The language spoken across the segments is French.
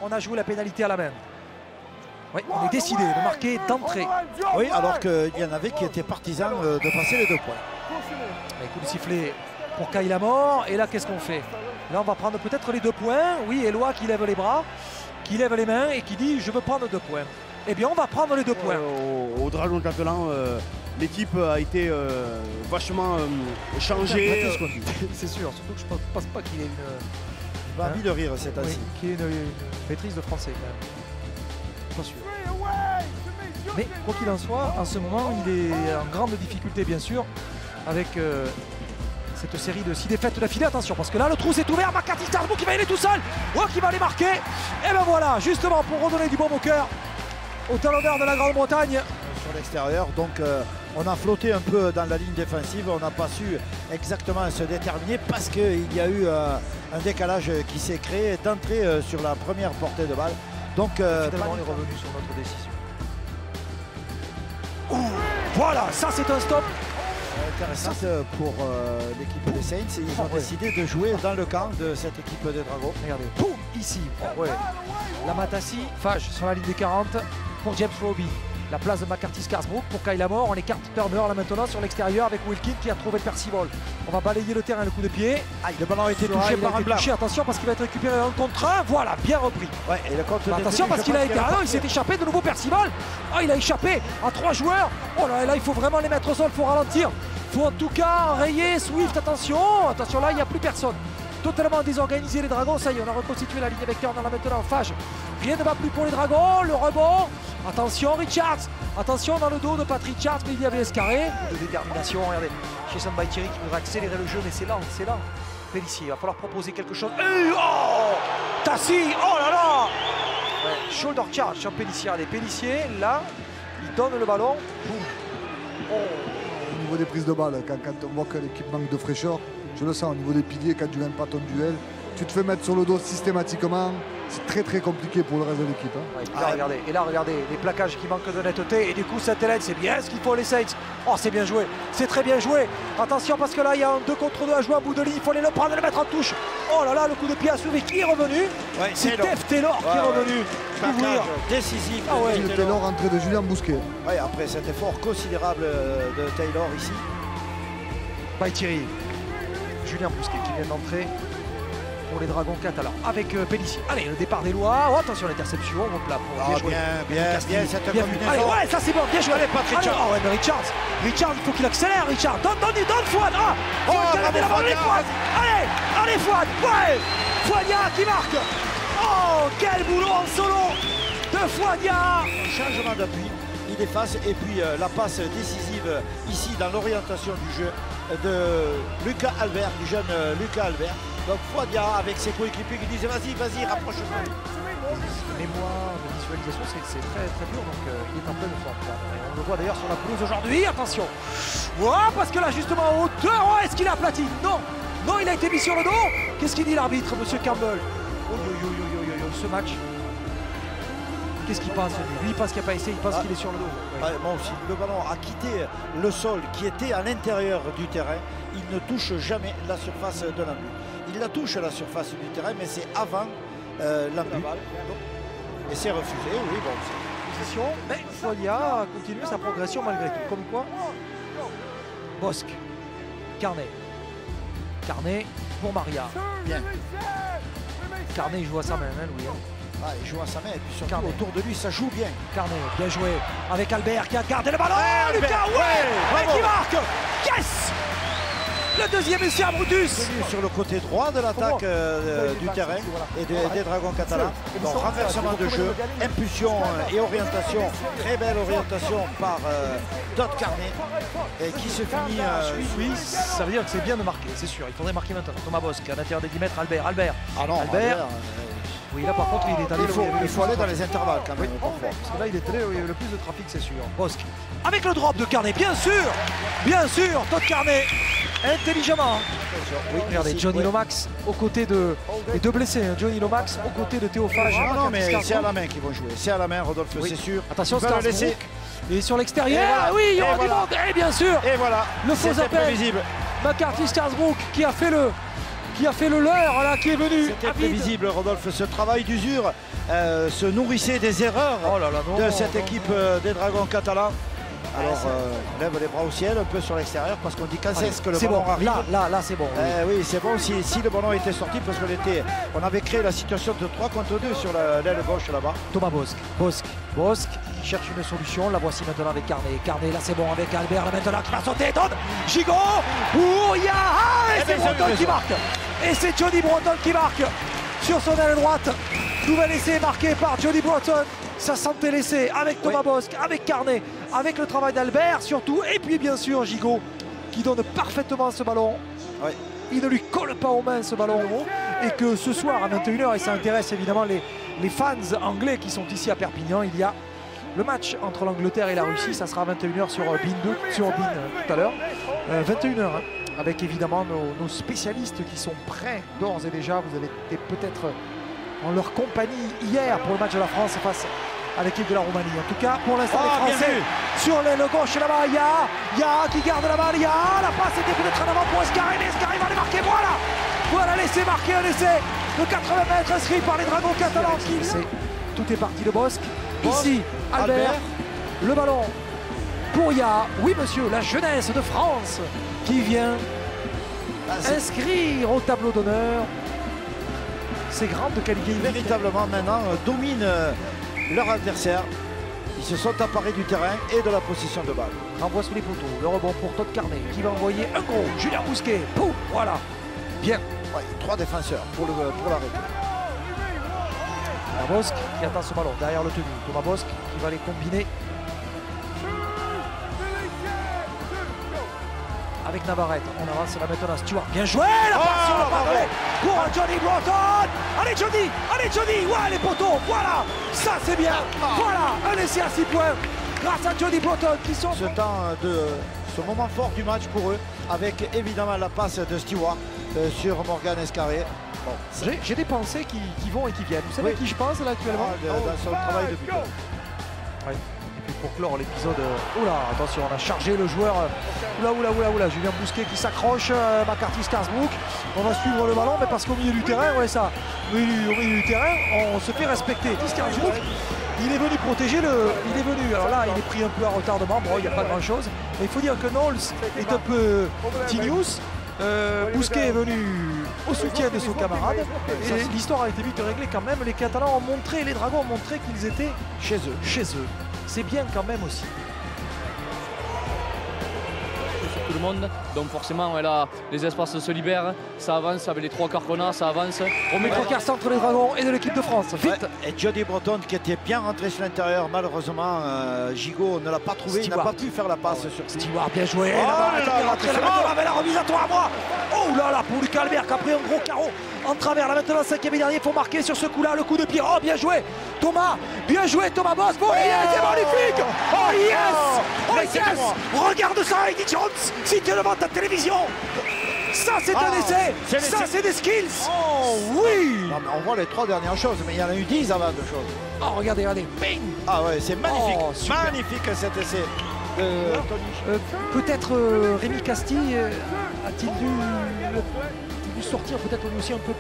on a joué la pénalité à la main. Oui, on est décidé de marquer d'entrée. Oui, alors qu'il y en avait qui étaient partisans de passer les 2 points. Et coup de sifflet pour Kyle Amor. Et là, qu'est-ce qu'on fait? Là, on va prendre peut-être les 2 points. Oui, Eloi qui lève les bras, qui lève les mains et qui dit « je veux prendre 2 points ». Eh bien, on va prendre les 2 points. Au Dragon Catalan, l'équipe a été vachement changée. C'est sûr, surtout que je ne pense pas qu'il ait une... J'ai envie de rire cette année. Qu'il ait une maîtrise de français quand même. Pas sûr. Mais quoi qu'il en soit, en ce moment, il est en grande difficulté bien sûr avec cette série de 6 défaites d'affilée. Attention parce que là le trou s'est ouvert, McCarthy Strasbourg qui va y aller tout seul, qui va aller marquer. Et ben voilà, justement pour redonner du bon au cœur au talonneur de la Grande-Bretagne. Sur l'extérieur, donc on a flotté un peu dans la ligne défensive, on n'a pas su exactement se déterminer parce qu'il y a eu un décalage qui s'est créé d'entrée sur la première portée de balle. Donc finalement on est revenu sur notre décision. Voilà, ça c'est un stop. Intéressante pour l'équipe des Saints. Ils ont décidé de jouer dans le camp de cette équipe des Dragons. Regardez, boum, ici. La Matassi, Fage sur la ligne des 40 pour James Roby. La place de McCarthy Strasbourg pour Kyle Amor. On écarte Turner là maintenant sur l'extérieur avec Wilkin qui a trouvé Percival. On va balayer le terrain, le coup de pied. Le ballon a été touché par un blanc. Attention parce qu'il va être récupéré en contre 1. Voilà, bien repris. Ouais, et le contre attention parce qu'il a été. Ah non, il s'est échappé de nouveau Percival. Il a échappé à 3 joueurs. Oh là, là, il faut vraiment les mettre au sol, il faut ralentir. Il faut en tout cas enrayer Swift. Attention, attention là, il n'y a plus personne. Totalement désorganisé les Dragons, ça y est, on a reconstitué la ligne avec Turner là maintenant en Fage. Rien ne va plus pour les Dragons, le rebond. Attention Richards, attention dans le dos de Pat Richards, mais il y avait l'escarré. De détermination, regardez, Jason Baitieri qui voudrait accélérer le jeu, mais c'est lent, c'est lent. Pellissier, il va falloir proposer quelque chose. Oh Tassi, oh là là shoulder charge sur Pellissier, regardez, Pellissier, là, il donne le ballon. Boum. Oh. Au niveau des prises de balles, quand on voit que l'équipe manque de fraîcheur, je le sens au niveau des piliers, quand tu ne gagnes pas ton duel, tu te fais mettre sur le dos systématiquement, c'est très très compliqué pour le reste de l'équipe. Et là, regardez, les plaquages qui manquent de netteté, et du coup, Saint-Hélène, c'est bien ce qu'il faut les Saints. Oh, c'est bien joué, c'est très bien joué. Attention, parce que là, il y a un 2 contre 2 à jouer à bout de ligne, il faut aller le prendre et le mettre en touche. Oh là là, le coup de pied à sauver, qui est revenu? C'est Steph Taylor qui est revenu. Décisif. Taylor entrée de Julien Bousquet. Ouais, après cet effort considérable de Taylor ici. Thierry. Julien Bousquet qui vient d'entrer pour les Dragons catalans avec Pellissier. Allez, le départ des lois. Oh, attention, l'interception. Bien joué. Bien cette combinaison. Allez, ouais, ça c'est bon. Bien joué. Allez, Pat Richards. Oh, ouais, mais Richards, il faut qu'il accélère, Richard. Donne Fouad. Allez, Fouad. Ouais. Fouadia qui marque. Oh, quel boulot en solo de Fouadia. Changement d'appui. Il efface et puis la passe décisive ici dans l'orientation du jeu de Lucas Albert, du jeune Lucas Albert. Donc Fouadia avec ses coéquipiers qui disent vas-y, rapproche-toi. Mémoire de visualisation, c'est très très dur, donc il est en pleine forme. On le voit d'ailleurs sur la pelouse aujourd'hui, attention. Parce que là justement en hauteur, est-ce qu'il a aplati? Non, il a été mis sur le dos. Qu'est-ce qu'il dit l'arbitre, monsieur Campbell? Ce match. Qu'est-ce qu'il pense lui? Il pense qu'il n'a pas essayé, il pense qu'il est sur le dos. Ouais, moi aussi, le ballon a quitté le sol qui était à l'intérieur du terrain. Il ne touche jamais la surface de l'embut. Il la touche à la surface du terrain, mais c'est avant l'embut. Et c'est refusé, oui, bon. Position, mais Fouadia continue sa progression malgré tout. Comme quoi, Bosque, Carnet pour Maria. Bien. Carnet il joue à sa main, Louis. Il joue à sa main et puis surtout autour de lui ça joue bien. Carnet, bien joué avec Albert qui a gardé le ballon. Lucas, et qui marque. Yes. Le deuxième essai à Brutus. Sur le côté droit de l'attaque du terrain et des Dragons catalans. Donc renversement de jeu, impulsion et orientation. Très belle orientation par Todd Carnet et qui se finit Suisse. Ça veut dire que c'est bien de marquer, c'est sûr. Il faudrait marquer maintenant. Thomas Bosque à l'intérieur des 10 mètres. Albert. Ah non, Albert. Oui, là par contre, il est allé. Il faut aller dans les intervalles quand même. Parce que là, il est allé le plus de trafic, c'est sûr. Bosque. Avec le drop de Carnet, bien sûr, Todd Carnet, intelligemment. Oui, regardez, Johnny Lomax aux côtés de. Les deux blessés, Johnny Lomax aux côtés de Théophage. Non, mais c'est à la main qu'ils vont jouer. C'est à la main, Rodolphe, c'est sûr. Attention, Strasbourg. Et sur l'extérieur, oui, il y aura du monde. Et bien sûr, et voilà, le faux appel. prévisible. McCarthy Strasbourg qui a fait le qui a fait le leur, là, qui est venu. C'était prévisible, Rodolphe. Ce travail d'usure se nourrissait des erreurs de cette équipe des Dragons catalans. Alors, lève les bras au ciel, un peu sur l'extérieur, parce qu'on dit quand est-ce que le ballon arrive. Là, c'est bon. Oui, c'est bon si le ballon était sorti, parce qu'on avait créé la situation de 3 contre 2 sur l'aile gauche là-bas. Thomas Bosc qui cherche une solution. La voici maintenant avec Carnet. Carnet, là c'est bon avec Albert, là maintenant qui va sauter. Donne Gigot pour Yaha. Et c'est Breton qui marque. Et c'est Johnny Breton qui marque sur son aile droite. Nouvel essai marqué par Johnny Breton. Ça sentait l'essai avec Thomas Bosc, avec Carnet, avec le travail d'Albert surtout. Et puis bien sûr Gigot qui donne parfaitement ce ballon. Oui. Il ne lui colle pas aux mains ce ballon. Et que ce soir à 21h, et ça intéresse évidemment les fans anglais qui sont ici à Perpignan, il y a le match entre l'Angleterre et la Russie. Ça sera à 21h sur BeIN tout à l'heure. 21h, hein, avec évidemment nos spécialistes qui sont prêts d'ores et déjà. Vous avez été peut-être en leur compagnie hier pour le match de la France face à l'équipe de la Roumanie. En tout cas, pour l'instant, les Français sur l'aile gauche là-bas. Yaha qui garde la balle. Yaha, la passe était peut-être en avant pour Escaré, mais Escaré va les marquer. Voilà l'essai marqué, un essai de 80 mètres inscrit par les Dragons catalans. Tout est parti de Bosc. Ici, Albert. Le ballon pour Yaha. Oui, monsieur, la jeunesse de France qui vient inscrire au tableau d'honneur ces grandes qualités. Véritablement, maintenant, dominent leur adversaire. Ils se sont emparés du terrain et de la possession de balle. Renvoie sous les poteaux. Le rebond pour Todd Carnet qui va envoyer un gros. Julien Bousquet. Pouf, voilà. Bien. Ouais, 3 défenseurs pour l'arrêt. Thomas Bosc qui attend ce ballon derrière le tenu. Thomas Bosc qui va les combiner avec Navarrete. On avance là maintenant. Stewart. Bien joué. La passe sur le parfait pour Johnny Breton. Allez Johnny. Ouais, les poteaux. Voilà. Ça c'est bien. Voilà. Un essai à 6 points grâce à Johnny Breton qui sont... Ce moment fort du match pour eux, avec évidemment la passe de Stewart sur Morgan Escaré. Bon, j'ai des pensées qui vont et qui viennent. Vous savez qui je pense là actuellement dans son travail de buteur. Ouais. Et puis pour clore l'épisode, oula, attention, on a chargé le joueur. Oula, Julien Bousquet qui s'accroche, McCarthy Scarsbrook. On va suivre le ballon, mais parce qu'au milieu du terrain, au milieu du terrain, on se fait respecter. Scarsbrook, il est venu protéger il est venu. Alors là, il est pris un peu à retardement. Bon, il n'y a pas grand chose. Mais il faut dire que Knowles est un peu Tinius. Bousquet est venu au soutien de son camarade et l'histoire a été vite réglée quand même. Les Catalans ont montré, les Dragons ont montré qu'ils étaient chez eux. C'est bien quand même aussi. Tout le monde, donc forcément là, les espaces se libèrent, ça avance avec les 3 quarts qu'on a, ça avance. On met 3 quarts centre des Dragons et de l'équipe de France, vite. Ouais. Et Johnny Breton qui était bien rentré sur l'intérieur, malheureusement Gigot ne l'a pas trouvé, il n'a pas pu faire la passe sur Stewart, bien joué, la remise à toi à moi. Oh là là, pour Lucas Albert qui a pris un gros carreau en travers, là maintenant 5e et dernier, il faut marquer sur ce coup-là, le coup de pied. Oh bien joué Thomas Bosc, oh yes, c'est magnifique. Oh yes, regarde ça Eddie Jones, si tu es devant ta télévision. Ça c'est un essai, ça c'est des skills. Oh oui. Non, mais on voit les 3 dernières choses, mais il y en a eu 10 avant de choses. Oh regardez, bing. Ah ouais, c'est magnifique, magnifique cet essai. Peut-être Rémi Castille a-t-il dû sortir peut-être aussi un peu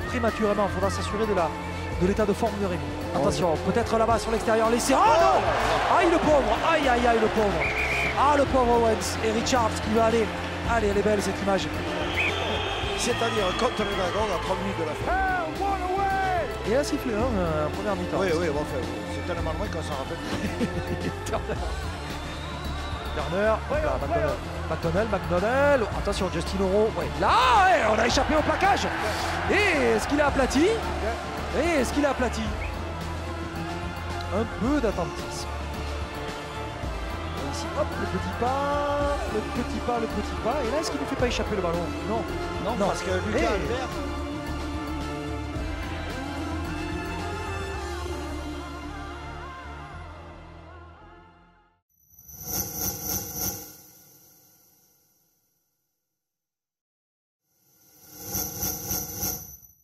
prématurément. Il faudra s'assurer de l'état de forme de Rémi. Attention, peut-être là-bas sur l'extérieur, laissé. Oh non. Aïe le pauvre, aïe le pauvre. Ah le pauvre Owens et Richards qui va aller. Allez, elle est belle cette image. C'est-à-dire contre les Dragons à 3 minutes de la fin. Et un sifflet en première mi-temps. Oui, bon, enfin, c'est tellement loin qu'on s'en rappelle. Turner, McDonnell, attention Justin Oro, là on a échappé au plaquage. Et est-ce qu'il a aplati? Un peu d'attentisme. Ici, hop, le petit pas. Et là, est-ce qu'il ne fait pas échapper le ballon? Non, parce que Lucas Albert